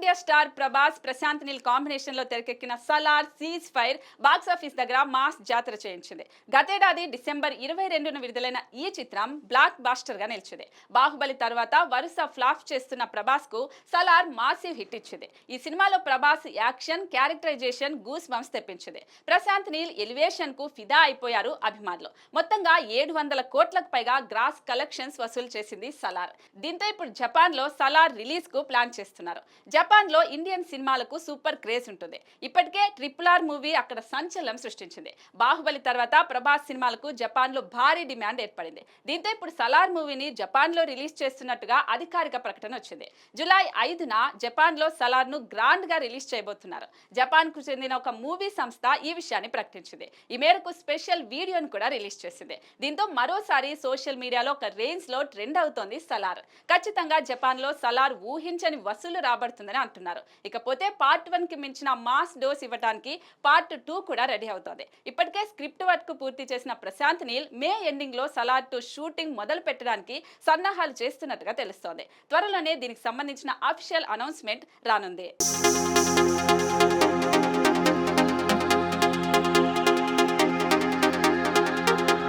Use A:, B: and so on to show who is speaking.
A: India star Prabhas Prashanth Neel combination లో తెరకెక్కిన Salaar ceasefire box office దగ్గర మాస్ జాతర చేయించింది. గతేడాది డిసెంబర్ 22న విడుదలైన ఈ చిత్రం బ్లాక్ బాస్టర్ గా నిలిచింది. బాహుబలి తర్వాత వరుస ఫ్లాప్ చేస్తున్న ప్రభాస్ కు సలార్ మాసివ్ హిట్ ఇచ్చింది. ఈ సినిమాలో Prabhas action, characterization goosebumps తెప్పించింది. ప్రశాంత్ నీల్ ఎలివేషన్ కు ఫిదా అయిపోయారు అభిమానులు. మొత్తంగా 700 కోట్లకు పైగా గ్రాస్ కలెక్షన్స్ వసూలు చేసింది సలార్. దీంతో ఇప్పుడు జపాన్ లో సలార్ రిలీజ్ కు ప్లాన్ చేస్తున్నారు. జపాన్ లో ఇండియన్ సినిమాలకు సూపర్ క్రేజ్ ఉంటుంది. ఇప్పటికే RRR మూవీ అక్కడ సంచలనం సృష్టించింది. బాహుబలి తర్వాత ప్రభాస్ సినిమాలకు జపాన్ లో భారీ డిమాండ్ ఏర్పడింది. దీంతో ఇప్పుడు సలార్ మూవీని జపాన్ లో రిలీజ్ చేస్తున్నట్టుగా అధికారిక ప్రకటన వచ్చింది. జూలై 5న జపాన్ లో సలార్ ను గ్రాండ్ గా రిలీజ్ చేయబోతున్నారు. జపాన్ కు చెందిన ఒక మూవీ సంస్థ ఈ విషయాన్ని ప్రకటించింది. ఈ మేరకు స్పెషల్ వీడియోను కూడా రిలీజ్ చేసింది. దీంతో మరోసారి సోషల్ మీడియాలో ఒక రేంజ్ లో ట్రెండ్ అవుతోంది సలార్. ఖచ్చితంగా జపాన్ లో సలార్ ఊహించని వసూలు రాబడుతుందని అంటున్నారు. ఇకపోతే పార్ట్ 1 కి మించిన మాస్ డోస్ ఇవ్వడానికి పార్ట్ 2 కూడా రెడీ అవుతోంది. ఇప్పటికే స్క్రిప్ట్ వర్క్ పూర్తి చేసిన ప్రశాంత్ నీల్ మే ఎండింగ్ లో సలార్ 2 షూటింగ్ మొదలు పెట్టడానికి సన్నాహాలు చేస్తున్నట్టుగా తెలుస్తోంది. త్వరలోనే దీనికి సంబంధించిన అఫీషియల్ అనౌన్స్మెంట్ రానుంది.